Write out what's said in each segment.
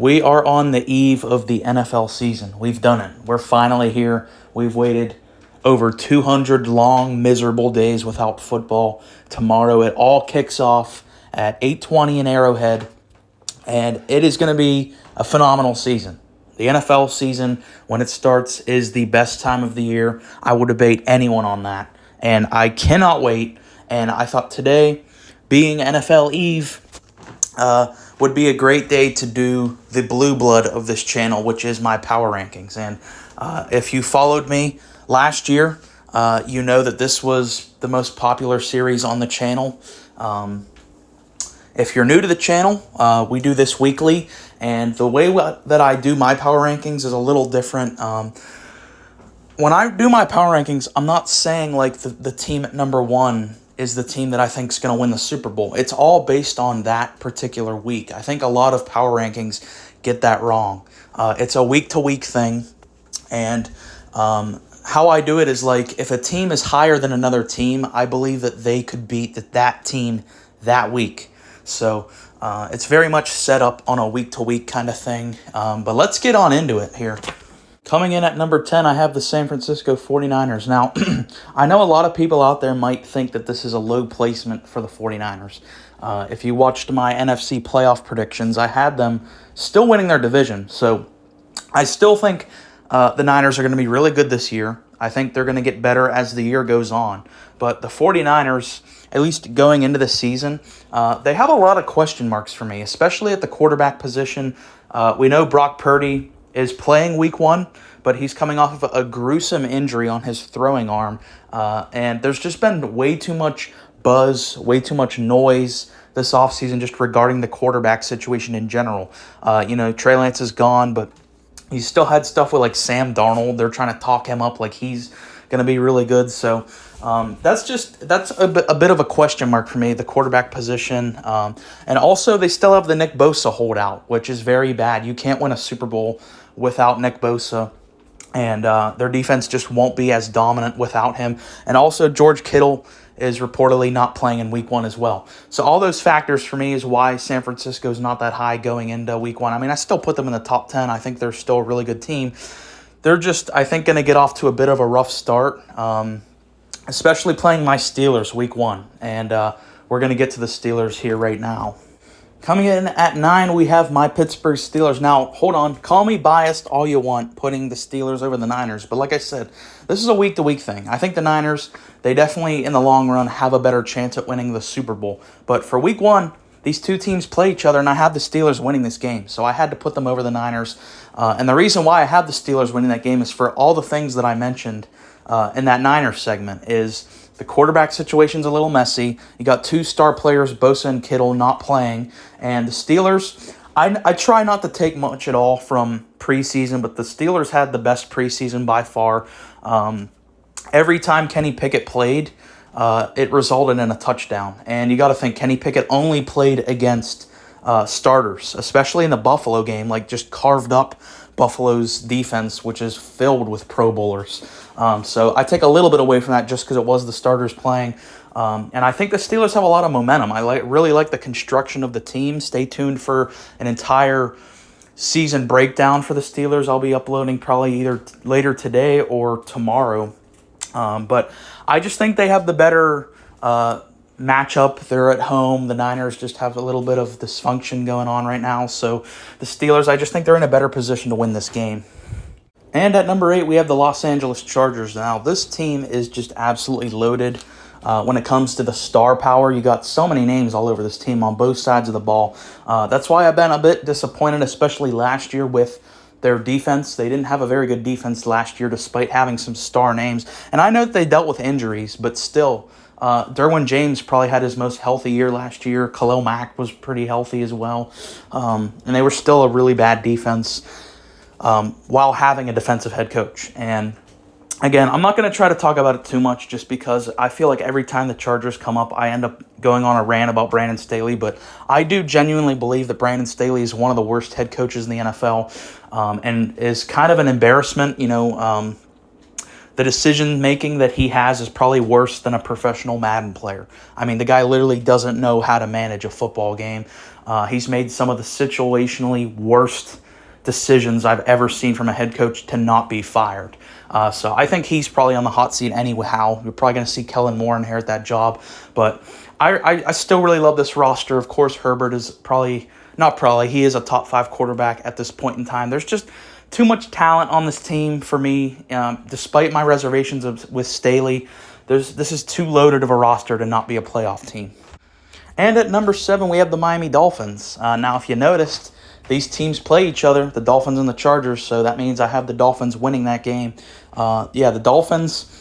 We are on the eve of the NFL season. We've done it. We're finally here. We've waited over 200 long, miserable days without football. Tomorrow it all kicks off at 8:20 in Arrowhead, and it is going to be a phenomenal season. The NFL season, when it starts, is the best time of the year. I will debate anyone on that, and I cannot wait. And I thought today, being NFL Eve, would be a great day to do the blue blood of this channel, which is my power rankings. And if you followed me last year, you know that this was the most popular series on the channel. If you're new to the channel, we do this weekly, and the way that I do my power rankings is a little different. When I do my power rankings, I'm not saying like the team at number one is the team that I think is going to win the Super Bowl. It's all based on that particular week. I think a lot of power rankings get that wrong. It's a week-to-week thing, and how I do it is like if a team is higher than another team, I believe that they could beat that team that week. So it's very much set up on a week-to-week kind of thing. But let's get on into it here. Coming in at number 10, I have the San Francisco 49ers. Now, I know a lot of people out there might think that this is a low placement for the 49ers. If you watched my NFC playoff predictions, I had them still winning their division. So I still think the Niners are going to be really good this year. I think they're going to get better as the year goes on. But the 49ers, at least going into the season, they have a lot of question marks for me, especially at the quarterback position. We know Brock Purdy is playing week one, but he's coming off of a gruesome injury on his throwing arm. And there's just been way too much buzz, way too much noise this offseason just regarding the quarterback situation in general. Trey Lance is gone, but he still had stuff with like Sam Darnold. They're trying to talk him up like he's going to be really good. So that's a bit of a question mark for me, the quarterback position. And also they still have the Nick Bosa holdout, which is very bad. You can't win a Super Bowl without Nick Bosa. And their defense just won't be as dominant without him. And also George Kittle is reportedly not playing in week one as well. So all those factors for me is why San Francisco is not that high going into week one. I mean, I still put them in the top 10. I think they're still a really good team. They're just, I think, going to get off to a bit of a rough start, especially playing my Steelers week one. And we're going to get to the Steelers here right now. Coming in at 9, we have my Pittsburgh Steelers. Now, hold on. Call me biased all you want, putting the Steelers over the Niners. But like I said, this is a week-to-week thing. I think the Niners, they definitely, in the long run, have a better chance at winning the Super Bowl. But for week one, these two teams play each other, and I have the Steelers winning this game. So I had to put them over the Niners. And the reason why I have the Steelers winning that game is for all the things that I mentioned in that Niners segment is the quarterback situation's a little messy. You got two star players, Bosa and Kittle, not playing. And the Steelers, I try not to take much at all from preseason, but the Steelers had the best preseason by far. Every time Kenny Pickett played, it resulted in a touchdown. And you got to think Kenny Pickett only played against starters, especially in the Buffalo game, like just carved up Buffalo's defense, which is filled with Pro Bowlers. So I take a little bit away from that just because it was the starters playing. And I think the Steelers have a lot of momentum. I really like the construction of the team. Stay tuned for an entire season breakdown for the Steelers. I'll be uploading probably either later today or tomorrow. But I just think they have the better matchup. They're at home. The Niners just have a little bit of dysfunction going on right now. So the Steelers, I just think they're in a better position to win this game. And at number 8, we have the Los Angeles Chargers. Now, this team is just absolutely loaded when it comes to the star power. You got so many names all over this team on both sides of the ball. That's why I've been a bit disappointed, especially last year with their defense. They didn't have a very good defense last year despite having some star names. And I know that they dealt with injuries, but still, Derwin James probably had his most healthy year last year. Khalil Mack was pretty healthy as well. And they were still a really bad defense while having a defensive head coach. And again, I'm not going to try to talk about it too much just because I feel like every time the Chargers come up, I end up going on a rant about Brandon Staley. But I do genuinely believe that Brandon Staley is one of the worst head coaches in the NFL and is kind of an embarrassment. The decision-making that he has is probably worse than a professional Madden player. I mean, the guy literally doesn't know how to manage a football game. He's made some of the situationally worst decisions I've ever seen from a head coach to not be fired. So I think he's probably on the hot seat anyhow. You're probably going to see Kellen Moore inherit that job. But I still really love this roster. Of course, Herbert is he is a top 5 quarterback at this point in time. There's just too much talent on this team for me. Despite my reservations with Staley, this is too loaded of a roster to not be a playoff team. And at number 7, we have the Miami Dolphins. Now, if you noticed, these teams play each other, the Dolphins and the Chargers, so that means I have the Dolphins winning that game. The Dolphins,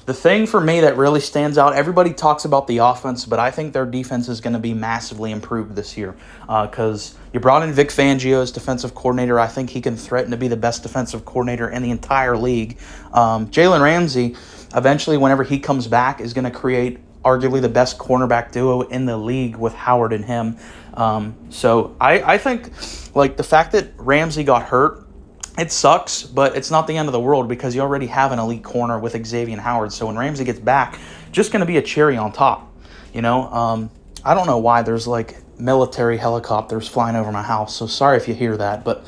the thing for me that really stands out, everybody talks about the offense, but I think their defense is going to be massively improved this year because you brought in Vic Fangio as defensive coordinator. I think he can threaten to be the best defensive coordinator in the entire league. Jalen Ramsey, eventually, whenever he comes back, is going to create arguably the best cornerback duo in the league with Howard and him. So I think the fact that Ramsey got hurt, it sucks, but it's not the end of the world because you already have an elite corner with Xavier Howard. So when Ramsey gets back, just going to be a cherry on top. I don't know why there's military helicopters flying over my house. So sorry if you hear that, but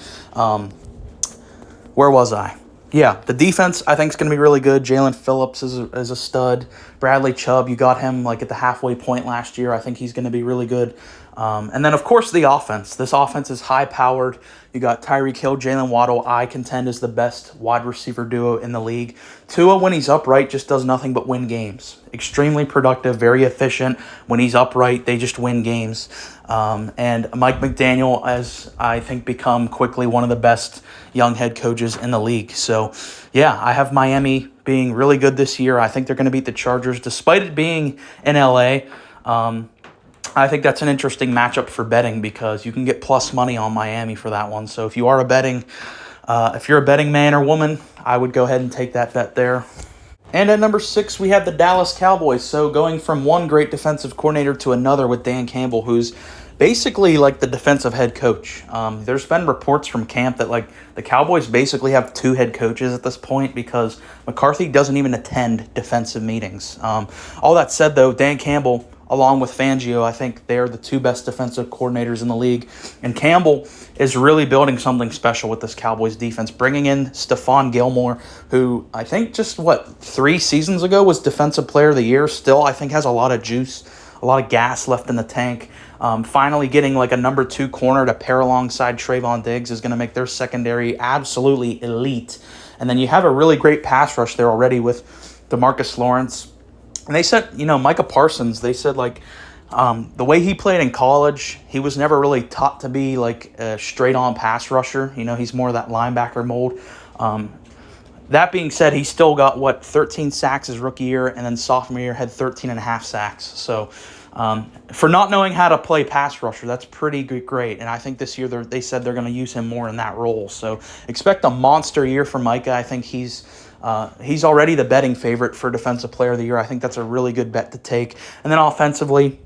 where was I? Yeah, the defense I think is going to be really good. Jalen Phillips is a stud. Bradley Chubb, you got him at the halfway point last year. I think he's going to be really good. And then, of course, the offense. This offense is high-powered. You got Tyreek Hill, Jalen Waddle. I contend is the best wide receiver duo in the league. Tua, when he's upright, just does nothing but win games. Extremely productive, very efficient. When he's upright, they just win games. And Mike McDaniel has, I think, become quickly one of the best young head coaches in the league. So, yeah, I have Miami being really good this year. I think they're going to beat the Chargers, despite it being in L.A., I think that's an interesting matchup for betting because you can get plus money on Miami for that one. So if you're a betting man or woman, I would go ahead and take that bet there. And at number 6, we have the Dallas Cowboys. So going from one great defensive coordinator to another with Dan Campbell, who's basically the defensive head coach. There's been reports from camp that the Cowboys basically have 2 head coaches at this point because McCarthy doesn't even attend defensive meetings. All that said, though, Dan Campbell, along with Fangio, I think they're the 2 best defensive coordinators in the league. And Campbell is really building something special with this Cowboys defense, bringing in Stephon Gilmore, who I think just, 3 seasons ago was Defensive Player of the Year. Still, I think has a lot of juice, a lot of gas left in the tank. Finally getting a number 2 corner to pair alongside Trayvon Diggs is going to make their secondary absolutely elite. And then you have a really great pass rush there already with DeMarcus Lawrence. And they said, Micah Parsons, they said, the way he played in college, he was never really taught to be, a straight-on pass rusher. He's more of that linebacker mold. That being said, he still got, 13 sacks his rookie year, and then sophomore year had 13 and a half sacks. So for not knowing how to play pass rusher, that's pretty great. And I think this year they said they're going to use him more in that role. So expect a monster year from Micah. I think he's already the betting favorite for Defensive Player of the Year. I think that's a really good bet to take. And then offensively,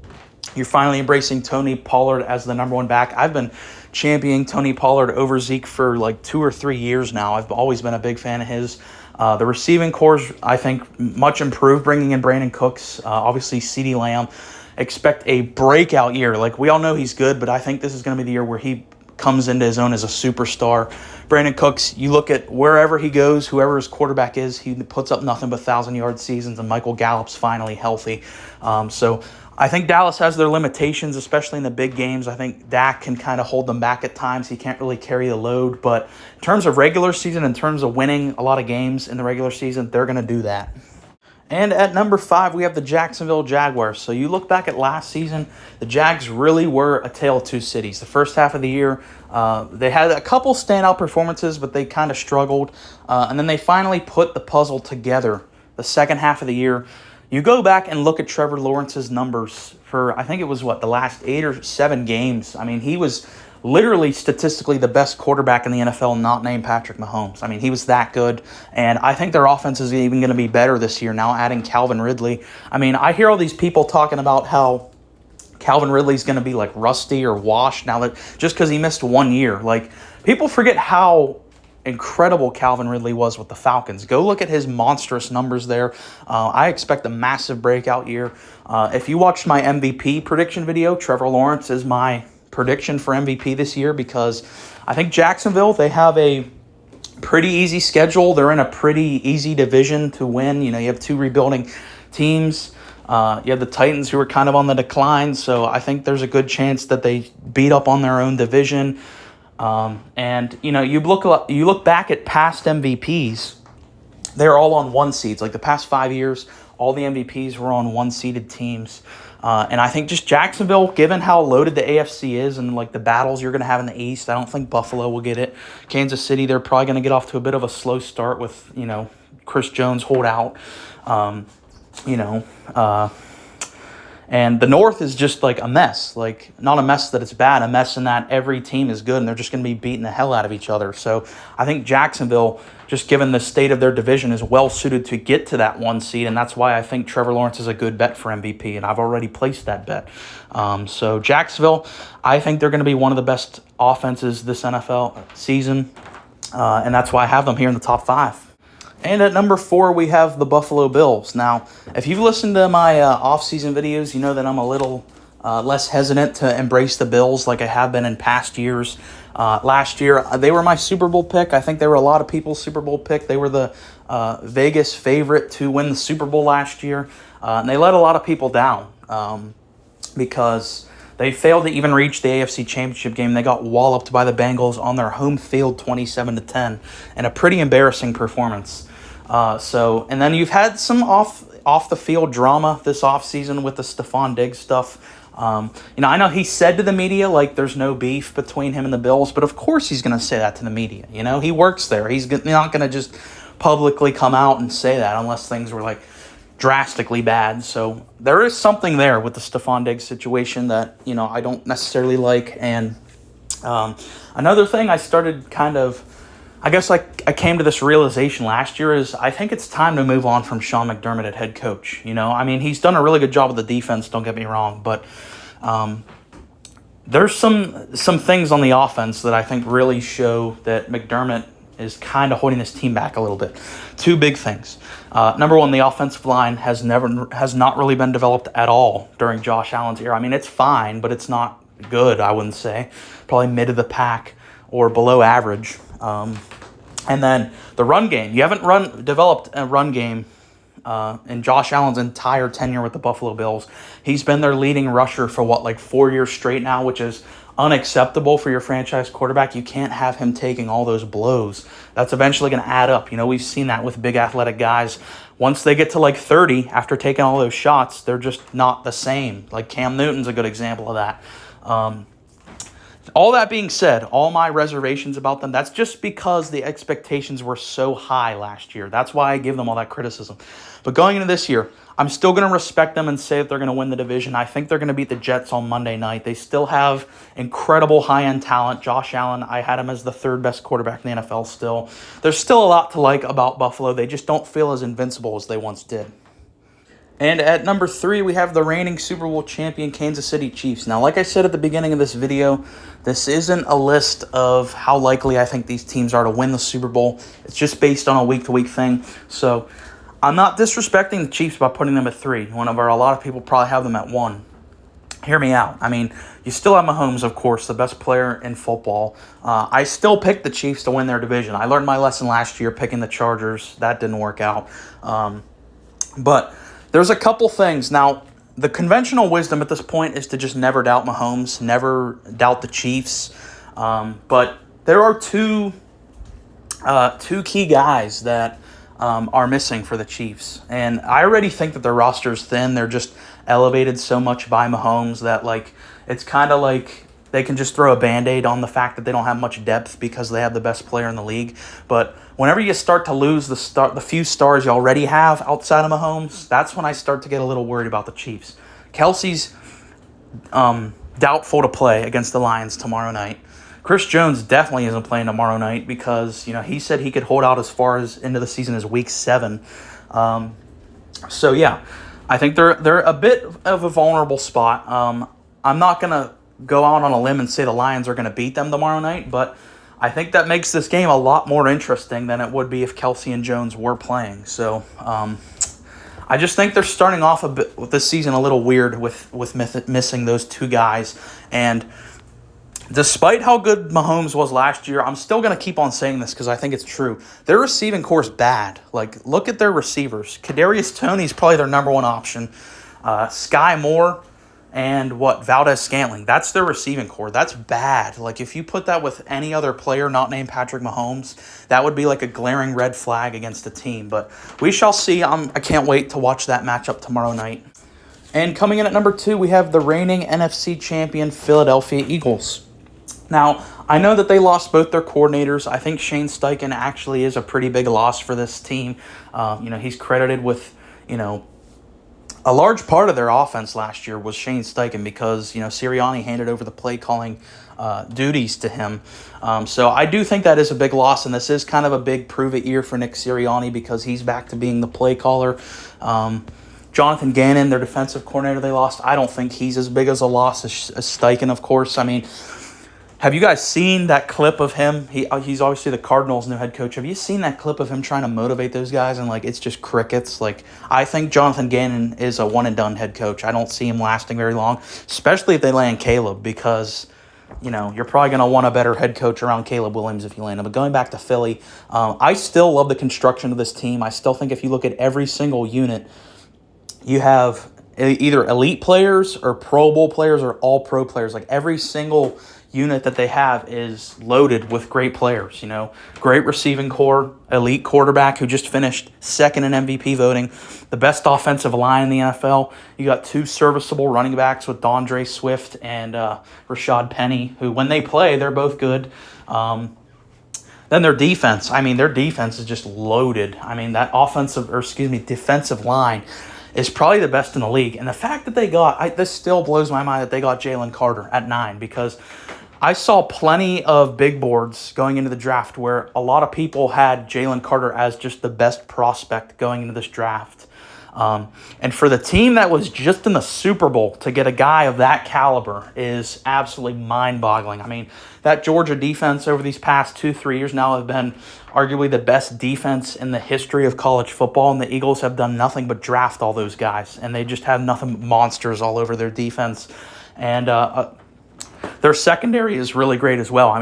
you're finally embracing Tony Pollard as the number 1 back. I've been championing Tony Pollard over Zeke for 2 or 3 years now. I've always been a big fan of his. The receiving corps, I think, much improved, bringing in Brandon Cooks, obviously CeeDee Lamb. Expect a breakout year. We all know he's good, but I think this is going to be the year where he comes into his own as a superstar. Brandon Cooks, you look at wherever he goes, whoever his quarterback is, he puts up nothing but 1,000-yard seasons, and Michael Gallup's finally healthy. So I think Dallas has their limitations, especially in the big games. I think Dak can kind of hold them back at times. He can't really carry the load. But in terms of regular season, in terms of winning a lot of games in the regular season, they're going to do that. And at number 5, we have the Jacksonville Jaguars. So you look back at last season, the Jags really were a tale of 2 cities. The first half of the year, they had a couple standout performances, but they kind of struggled. And then they finally put the puzzle together the second half of the year. You go back and look at Trevor Lawrence's numbers for, I think it was, the last 8 or 7 games. I mean, he was literally statistically the best quarterback in the NFL not named Patrick Mahomes. I mean, he was that good, and I think their offense is even going to be better this year now, adding Calvin Ridley. I mean, I hear all these people talking about how Calvin Ridley's going to be rusty or washed now that just because he missed 1 year. People forget how incredible Calvin Ridley was with the Falcons. Go look at his monstrous numbers there. I expect a massive breakout year. If you watched my MVP prediction video, Trevor Lawrence is my prediction for MVP this year because I think Jacksonville, they have a pretty easy schedule. They're in a pretty easy division to win. You have two rebuilding teams. You have the Titans who are kind of on the decline, so I think there's a good chance that they beat up on their own division. And you look back at past MVPs, they're all on one seeds. Like the past 5 years, all the MVPs were on one-seeded teams. And I think just Jacksonville, given how loaded the AFC is and like the battles you're going to have in the East, I don't think Buffalo will get it. Kansas City, they're probably going to get off to a bit of a slow start with, Chris Jones hold out. And the North is just like a mess. Like, not a mess that it's bad, a mess in that every team is good and they're just going to be beating the hell out of each other. So I think Jacksonville, just given the state of their division, is well suited to get to that one seed, and that's why I think Trevor Lawrence is a good bet for MVP, and I've already placed that bet. So Jacksonville, I think they're going to be one of the best offenses this NFL season, and that's why I have them here in the top 5. And at number 4, we have the Buffalo Bills. Now, if you've listened to my off-season videos, you know that I'm a little less hesitant to embrace the Bills like I have been in past years. Last year, they were my Super Bowl pick. I think they were a lot of people's Super Bowl pick. They were the Vegas favorite to win the Super Bowl last year. And they let a lot of people down because they failed to even reach the AFC Championship game. They got walloped by the Bengals on their home field 27-10 in a pretty embarrassing performance. And then you've had some off the field drama this offseason with the Stephon Diggs stuff. I know he said to the media, like, there's no beef between him and the Bills, but of course he's going to say that to the media. He works there. He's not going to just publicly come out and say that unless things were, like, drastically bad. So there is something there with the Stephon Diggs situation that, I don't necessarily like. And another thing I started I came to this realization last year is I think it's time to move on from Sean McDermott at head coach. He's done a really good job with the defense, don't get me wrong, but there's some things on the offense that I think really show that McDermott is kind of holding his team back a little bit. 2 big things. Number 1, the offensive line has not really been developed at all during Josh Allen's era. It's fine, but it's not good, I wouldn't say. Probably mid of the pack or below average. And then the run game. You haven't developed a run game in Josh Allen's entire tenure with the Buffalo Bills. He's been their leading rusher for 4 years straight now, which is unacceptable for your franchise quarterback. You can't have him taking all those blows. That's eventually going to add up. We've seen that with big athletic guys. Once they get to 30 after taking all those shots, they're just not the same. Like Cam Newton's a good example of that. All that being said, all my reservations about them, that's just because the expectations were so high last year. That's why I give them all that criticism. But going into this year, I'm still going to respect them and say that they're going to win the division. I think they're going to beat the Jets on Monday night. They still have incredible high-end talent. Josh Allen, I had him as the 3rd best quarterback in the NFL still. There's still a lot to like about Buffalo. They just don't feel as invincible as they once did. And at number 3, we have the reigning Super Bowl champion Kansas City Chiefs. Now, like I said at the beginning of this video, this isn't a list of how likely I think these teams are to win the Super Bowl. It's just based on a week-to-week thing. So I'm not disrespecting the Chiefs by putting them at 3, whenever a lot of people probably have them at 1. Hear me out. You still have Mahomes, of course, the best player in football. I still picked the Chiefs to win their division. I learned my lesson last year picking the Chargers. That didn't work out. But there's a couple things. Now, the conventional wisdom at this point is to just never doubt Mahomes, never doubt the Chiefs. But there are two key guys that are missing for the Chiefs. And I already think that their roster's thin. They're just elevated so much by Mahomes that, it's kind of like they can just throw a Band-Aid on the fact that they don't have much depth because they have the best player in the league. But whenever you start to lose the few stars you already have outside of Mahomes, that's when I start to get a little worried about the Chiefs. Kelsey's doubtful to play against the Lions tomorrow night. Chris Jones definitely isn't playing tomorrow night because, he said he could hold out as far as into the season as week 7. I think they're a bit of a vulnerable spot. I'm not going to go out on a limb and say the Lions are going to beat them tomorrow night, but I think that makes this game a lot more interesting than it would be if Kelsey and Jones were playing. So I just think they're starting off a bit with this season a little weird with missing those 2 guys. And Despite how good Mahomes was last year, I'm still going to keep on saying this because I think it's true. Their receiving core is bad. Like, look at their receivers. Kadarius Toney's probably their number one option. Sky Moore and Valdez-Scantling. That's their receiving core. That's bad. Like, if you put that with any other player not named Patrick Mahomes, that would be like a glaring red flag against the team. But we shall see. I can't wait to watch that matchup tomorrow night. And coming in at number 2, we have the reigning NFC champion Philadelphia Eagles. Now, I know that they lost both their coordinators. I think Shane Steichen actually is a pretty big loss for this team. He's credited with, a large part of their offense last year was Shane Steichen because, Sirianni handed over the play calling duties to him. So I do think that is a big loss, and this is kind of a big prove-it year for Nick Sirianni because he's back to being the play caller. Jonathan Gannon, their defensive coordinator they lost, I don't think he's as big as a loss as Steichen, of course. I mean, have you guys seen that clip of him? He's obviously the Cardinals' new head coach. Have you seen that clip of him trying to motivate those guys? And, it's just crickets. I think Jonathan Gannon is a one-and-done head coach. I don't see him lasting very long, especially if they land Caleb because, you're probably going to want a better head coach around Caleb Williams if you land him. But going back to Philly, I still love the construction of this team. I still think if you look at every single unit, you have either elite players or Pro Bowl players or all-pro players. Every single unit that they have is loaded with great players, great receiving core, elite quarterback who just finished second in MVP voting, the best offensive line in the NFL. You got 2 serviceable running backs with DeAndre Swift and Rashad Penny, who when they play, they're both good. Then their defense, their defense is just loaded. That defensive line is probably the best in the league. And the fact that they this still blows my mind that they got Jalen Carter at 9 because I saw plenty of big boards going into the draft where a lot of people had Jalen Carter as just the best prospect going into this draft. And for the team that was just in the Super Bowl to get a guy of that caliber is absolutely mind-boggling. That Georgia defense over these past 2-3 years now have been arguably the best defense in the history of college football, and the Eagles have done nothing but draft all those guys, and they just have nothing but monsters all over their defense. And their secondary is really great as well.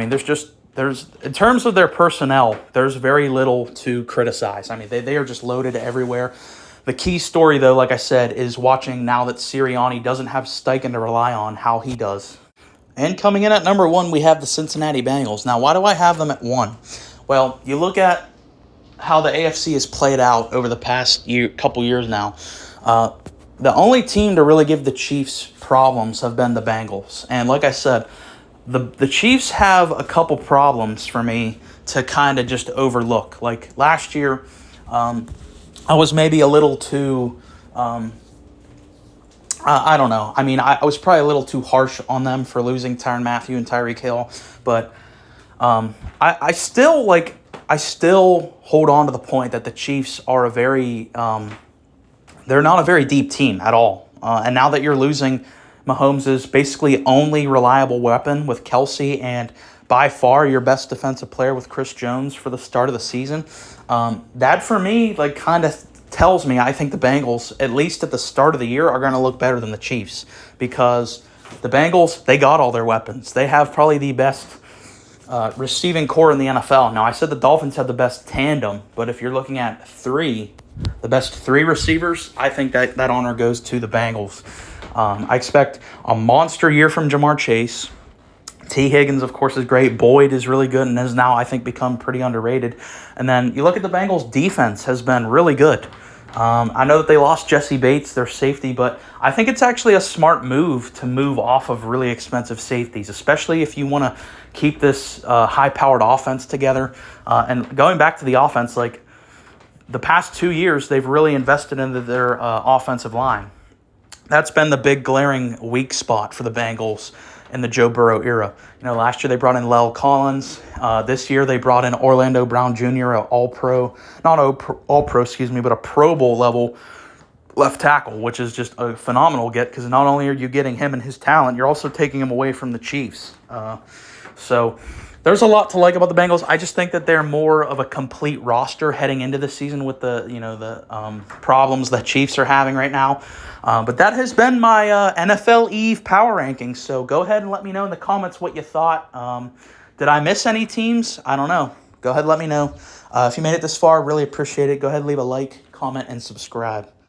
There's in terms of their personnel, there's very little to criticize. They are just loaded everywhere. The key story, though, like I said, is watching now that Sirianni doesn't have Steichen to rely on how he does. And coming in at number 1, we have the Cincinnati Bengals. Now, why do I have them at 1? Well, you look at how the AFC has played out over the past couple years now. The only team to really give the Chiefs problems have been the Bengals. And like I said, the Chiefs have a couple problems for me to kind of just overlook. Last year, I was maybe a little too, I don't know. I was probably a little too harsh on them for losing Tyrann Mathieu and Tyreek Hill. But I still hold on to the point that the Chiefs are they're not a very deep team at all. And now that you're losing Mahomes' basically only reliable weapon with Kelsey and by far your best defensive player with Chris Jones for the start of the season, that for me kind of tells me I think the Bengals, at least at the start of the year, are going to look better than the Chiefs because the Bengals, they got all their weapons. They have probably the best receiving core in the NFL. Now, I said the Dolphins have the best tandem, but if you're looking at the best 3 receivers, I think that honor goes to the Bengals. I expect a monster year from Jamar Chase. T. Higgins, of course, is great. Boyd is really good and has now, I think, become pretty underrated. And then you look at the Bengals' defense has been really good. I know that they lost Jesse Bates, their safety, but I think it's actually a smart move to move off of really expensive safeties, especially if you want to keep this high-powered offense together. And going back to the offense, the past 2 years, they've really invested into their offensive line. That's been the big glaring weak spot for the Bengals in the Joe Burrow era. Last year they brought in Lel Collins. This year they brought in Orlando Brown Jr., a All-Pro, but a Pro Bowl level left tackle, which is just a phenomenal get because not only are you getting him and his talent, you're also taking him away from the Chiefs. So There's a lot to like about the Bengals. I just think that they're more of a complete roster heading into the season with the problems that Chiefs are having right now. But that has been my NFL Eve power rankings. So go ahead and let me know in the comments what you thought. Did I miss any teams? I don't know. Go ahead and let me know. If you made it this far, really appreciate it. Go ahead and leave a like, comment, and subscribe.